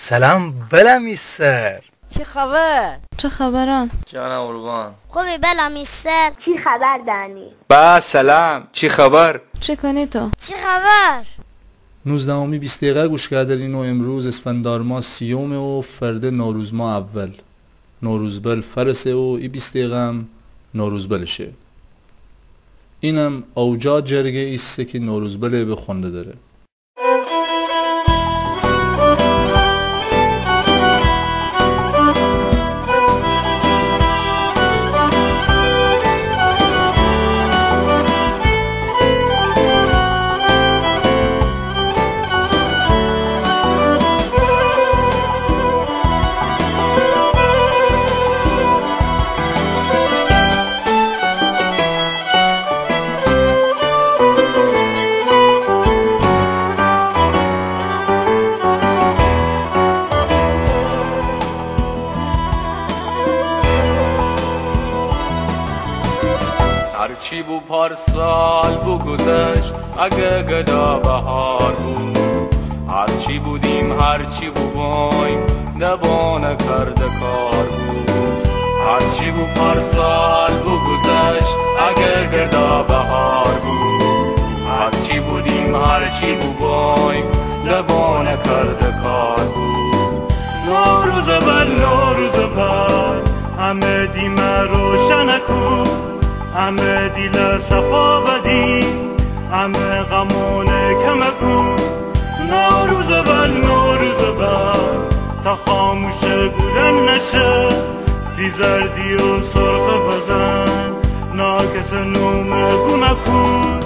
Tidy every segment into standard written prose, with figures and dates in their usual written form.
سلام بلمیستر. چی خبر؟ چه خبران؟ جانم قربان. خوبی بلمیستر؟ چی خبر دانی؟ با سلام، چی خبر؟ چه کنی تو؟ چی خبر؟ 19 20 دقیقه گوش کردین و امروز اسفندار ماه 30 و فرده نوروز ماه اول نوروزبل فرسه و ای 20 دقیقه هم نوروزبلشه. اینم اوجا جرگه ایسته که نوروزبل به خونده داره. هرچی بو پارسال بو گذشت اگه گدا بهار بود، هرچی بودیم هرچی بو بایم نبانه کرده کار بود. هرچی بو پارسال بو گذشت اگه گدا بهار بود، هرچی بودیم هرچی بو بایم نبانه کرده کار بود. نوروز بل همه دیمه روشن کو، همه دیل صفا بدی، همه غمونه کمکو. نوروز بل تا خاموش بودن نشه، دی زردی و سرخ بزن ناکس نومه گمکو.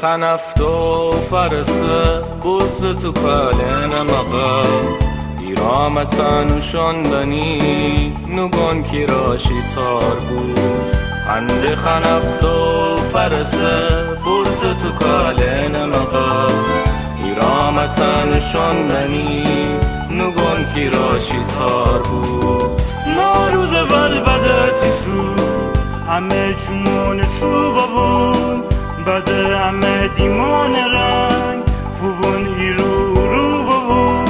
خنفت و فرسه بوز تو کالن مغا، ایرامتن شندنی نگون کی راشی تار بود. هنده خنفت و فرسه بوز تو کالن مغا، ایرامتن شندنی نگون کی راشی تار بود. نوروز بده سو همه چون سو بابون، بده همه دیمان رنگ فوبون رو ببون.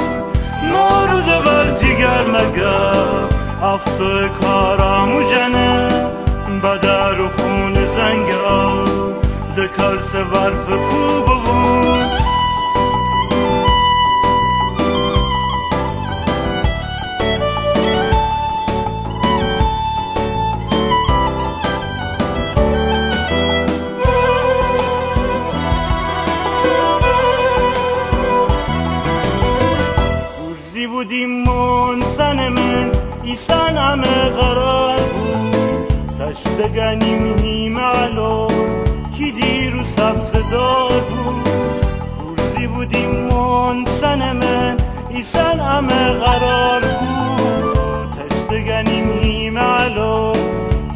نوروز بل دیگر مگر افتو کارامو جنه، بده رو خون زنگ آو دکال سورف کو ببون. بودیم منسن من ایسان همه قرار بود، تشتگنیم هیم علو کی دیرو سبز دار بود. روزی بودیم منسن من ایسان همه قرار بود، تشتگنیم هیم علو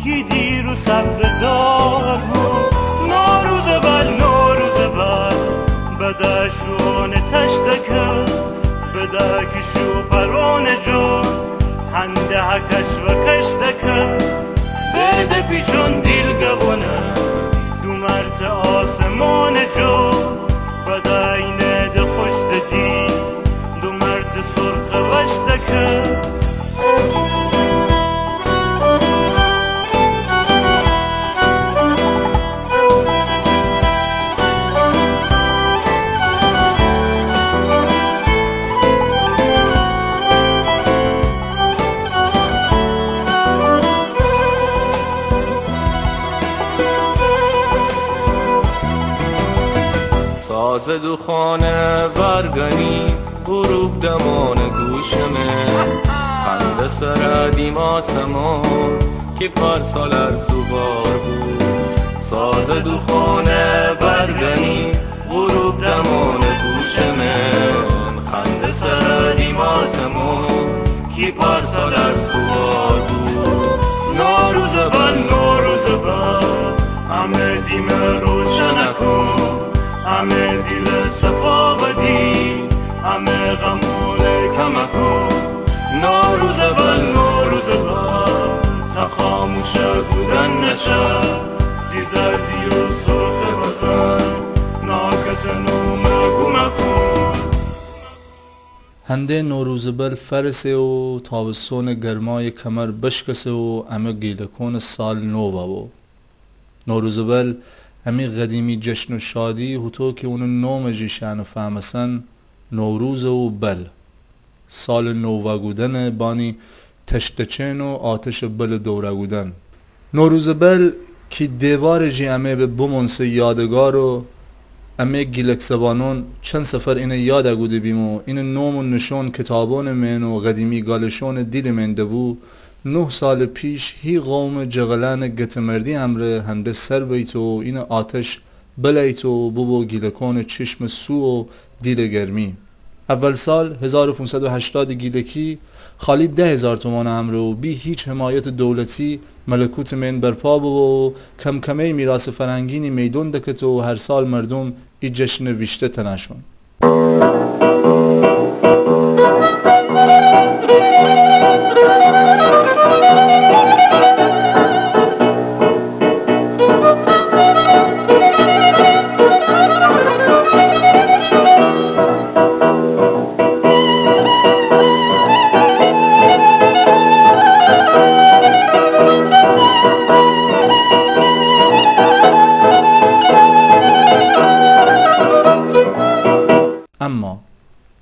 کی دیرو سبز دار بود. نوروز بل بدشون تشتکه، بده کشو پرون جو هنده هکش و کشتکه. بده پیچون دیل گبونه دو مرد آسمان جو، بده اینه ده خوشت دی دو مرد سرخ وشتکه. ساز دو خانه ورگنی غروب دمان گوشمه، خنده سردیم آسمان که پارسال ارسو بار بود. ساز دو خانه ورگنی غروب دمان گوشمه، خنده سردیم آسمان که پارسال ارسو بار بود. نوروز بل بیم روشن کن، همه دیل صفا بدی، همه غمول کم کن. نوروز بل تا خاموش بودن نشه، دی زردی و سرخ بزن ناکس نوم گم کن. هنده نوروز بل فرسه و تابستون گرمای کمر بشکسه و همه گیلکون سال نو باو. نوروز بل همی قدیمی جشن و شادی هتو که اونو نوم جیشن و فهمسن نوروز و بل سال نوواگودن بانی تشتچن و آتش بل دورگودن. نوروز بل که دیوار جی امه به بمونسه یادگار و امه گیلک زبانون چند سفر اینه یاد اگوده بیمو اینه نوم و نشون کتابون من و قدیمی گالشون دیل من دبو. 9 سال پیش هی قوم جغلان گتمردی امره هنده سر بیتو این آتش بلیتو ببو گیلکون چشم سو و دیل گرمی. اول سال 1580 گیلکی خالی 10,000 تومان امره و بی هیچ حمایت دولتی ملکوت من برپا و کم کمه میراث فرنگینی میدون دکت و هر سال مردم ای جشن ویشته تنشون.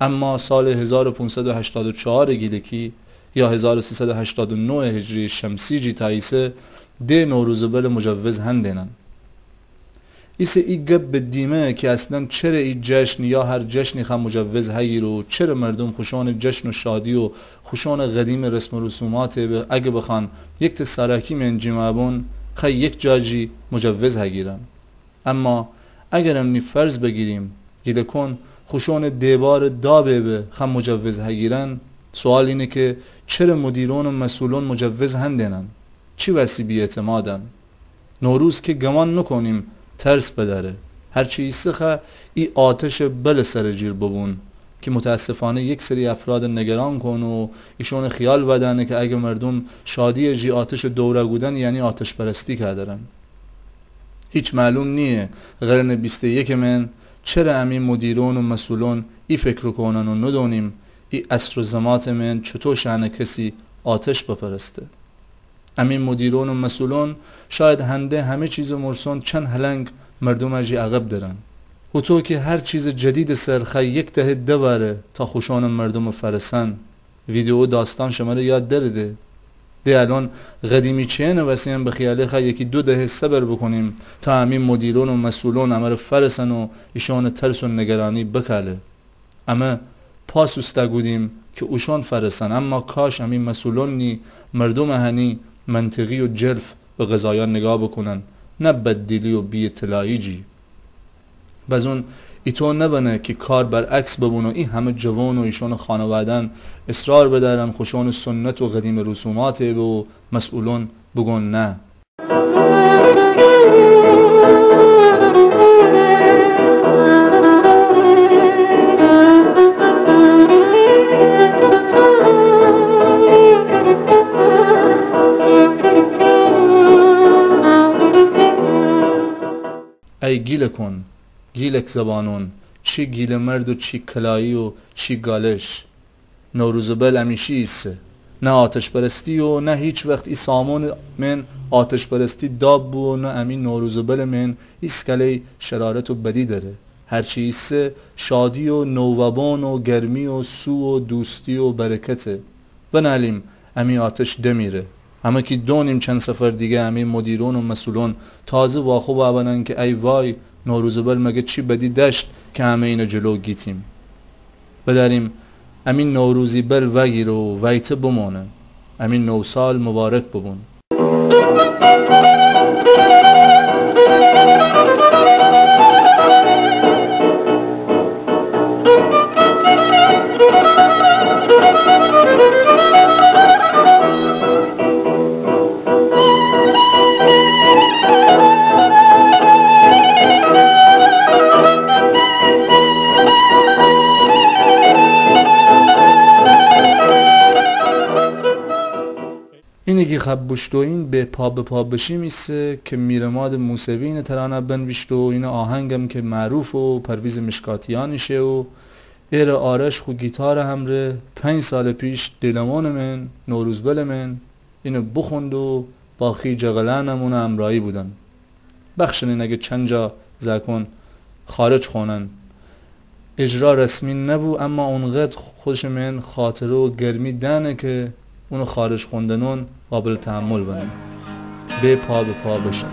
اما سال 1584 گیلکی یا 1389 هجری شمسی جی تایسه ده نوروز بل مجوز هندنن. ایسه ای گب بدیمه که اصلا چرا ای جشن یا هر جشنی خم مجوز هگیر و چرا مردم خوشان جشن و شادی و خوشان قدیم رسم و رسومات اگه بخوان یک تسارکی من جمعبون خی یک جاجی مجوز هگیرن. اما اگر امنی فرض بگیریم گیلکون خوشون دیوار دابه به خم مجوز هگیرن، سوال اینه که چرا مدیرون و مسئولون مجوز هندنن؟ چی وسی بی اعتمادن؟ نوروز که گمان نکنیم ترس بداره، هرچی ایسخه ای آتش بل سر جیر ببون که متاسفانه یک سری افراد نگران کن و ایشون خیال بدنه که اگه مردم شادی جی آتش دوره گودن یعنی آتش پرستی کردن. هیچ معلوم نیه قرن 21 من چرا همین مدیرون و مسئولون ای فکر کنن و ندونیم ای عصر و زمات من چطور شأن کسی آتش بپرسته. همین مدیرون و مسئولون شاید هنده همه چیز مرسون چند هلنگ مردم اجی عقب دارن و تو که هر چیز جدید سرخه یک دهه دبره تا خوشان مردم فرسن. ویدیو داستان شماره یاد درده ده الان قدیمی چه نوستیم به خیاله خواهی یکی 2 دهه صبر بکنیم تا همین مدیرون و مسئولون همه فرسن و ایشان ترس و نگرانی بکاله. اما پاس استگودیم که اوشان فرسن، اما کاش همین مسئولون نی مردم هنی منطقی و جلف به قضایان نگاه بکنن، نه بددیلی و بی اطلاعی جی. بزون ایتو نبنه که کار برعکس ببونه این همه جوان و ایشون خانوادن اصرار بدارن خوشون سنت و قدیم رسومات و مسئولون بگن نه. ای گیل کن گیلک زبانون، چی گیل مرد و چی کلایی و چی گالش. نوروز بل همیشه ایسه، نه آتش پرستی و نه هیچ وقت ای سامون من آتش پرستی داب بو و نه امین نوروز بل من ایسکلی شرارت و بدی داره. هرچی ایسه شادی و نووبان و گرمی و سو و دوستی و برکته. بنالیم امی آتش دمیره، همه که دونیم چند سفر دیگه همین مدیرون و مسئولون تازه واخو بابنن که ای وای نوروز بل مگه چی بدی دشت که همه اینو جلو گیتیم. بداریم امین نوروزی بل وگیر و ویته بمونه، امین نو سال مبارک ببون. اینی که خب بشتوین به پا بشی میسه که میرماد موسوی این ترانه بنوشت و این آهنگم که معروف و پرویز مشکاتیانیشه و ایر آرش خو گیتار همره 5 سال پیش دلمان من نوروزبل من اینو بخوند و باقی جغلانمون امرایی بودن. بخشنین اگه چند جا زکن خارج خونن اجرا رسمی نبو، اما اونقدر خودش من خاطره و گرمی دنه که اونو خارج خوندنون قابل تحمل بنن. به پا بشن.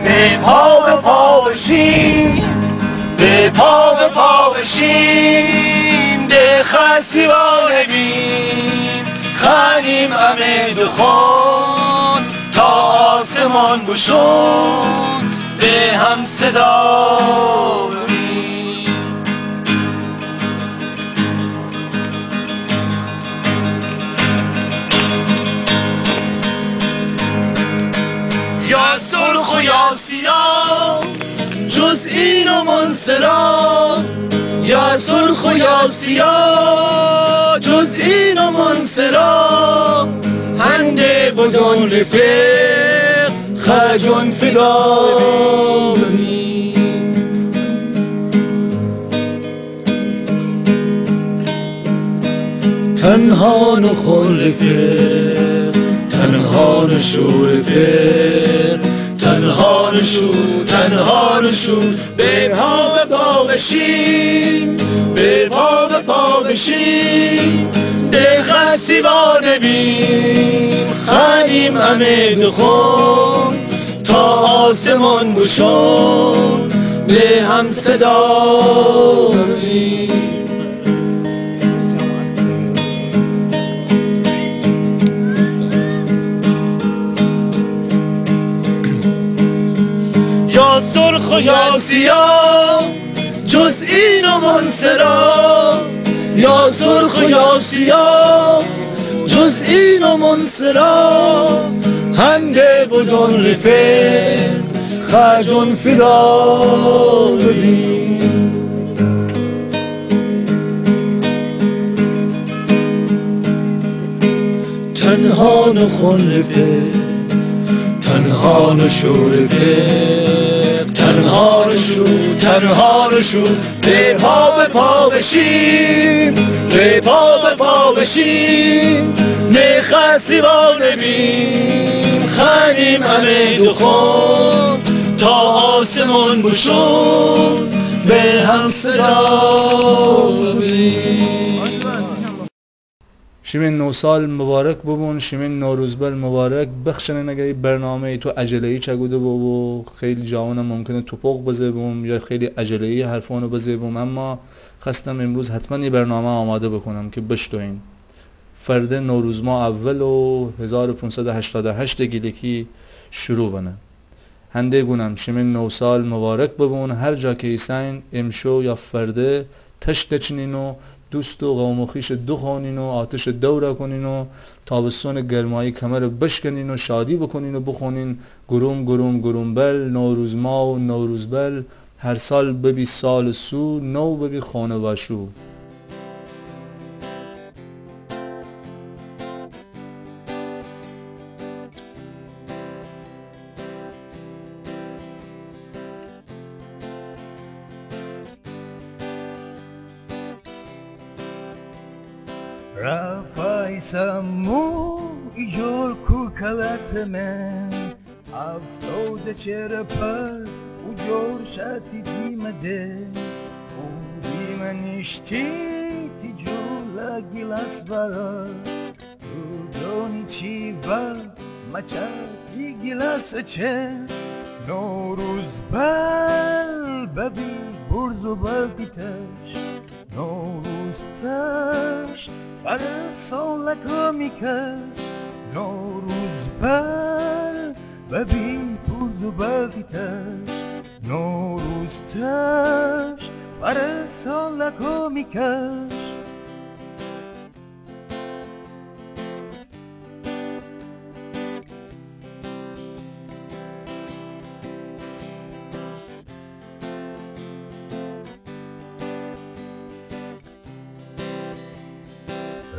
به پا بشیم، به پا بشیم، ده خستی با نبیم خانیم امه دخون تا آسمان بشون به هم صدا بریم. یا سرخ و یا سیاه جز این و منصرا، یا سرخ و یا سیاه جز این و منصرا، هنده بدون رفیق خجون فدا بمین. تنها نخون رفیق، تنها نشو رفیق، تنها نشو به پا بشیم، به پا بشیم، ده خستی با نبیم خانیم امه دخون تا آسمان بشون به هم صدا بریم. یا سرخ و یا سیاه جز این و منصرا، یا سرخ و یا سیاه جز این و منصرا، هنده بدون رفیق خجون فدا ببین. تنها نخون رفیق، تنها نشو رفیق، تنها نشو به پا بشیم، به پا بشیم، نخستی با نبیم خانیم امه دخون تا آسمان بشون به هم صدا ببین. شیمین 9 سال مبارک ببون، شیمین نوروزبل مبارک. بخشنه نگه برنامه تو عجله‌ای چگوده و خیلی جوانم ممکنه توپق بزبم یا خیلی عجله‌ای حرفانو بزبم، اما خواستم امروز حتما یه برنامه آماده بکنم که بشتوین فرد نوروز ما اول و 1588 گیلکی شروع بنه. هنده گونم شیمین 9 سال مبارک ببون. هر جا که ایسین امشو یا فرده تشت چنین و دوست و قوم و خویش دخانین و آتش دوره کنین و تابستون گرمایی کمر بشکنین و شادی بکنین و بخونین گروم گروم گروم بل، نوروز ما و نوروز بل، هر سال ببی سال سو، نو ببی خانه وشو. Rafaisamu ijor kukalatmen Aftode çerapar ujor şati dimade Udimanişti tijula gilas vara Udoni çiva maçati gilas çe Noruz bal babi burzu bal titaş Noruz taş Para sola komika نوروز بر و بی پوز و برقیتش نوروز تش بر سالکو میکش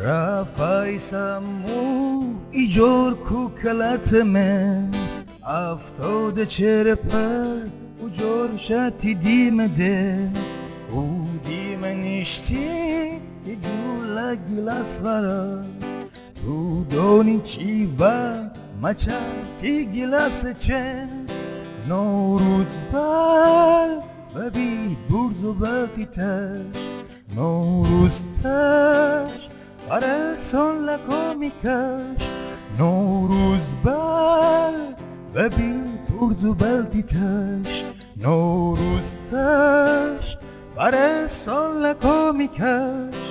رفای سمو ایجور کوکلت من افتاده چرپر و جور شتی دیم ده او دیم نشتی ایجور گلاس ورا تو دونی چی و مچتی گلاس چه نوروز بر و بی برز و برقی تش نوروز تش برای سالکو میکش نوروز بر و بی برز و برقی تش نوروز تش برای سالکو میکش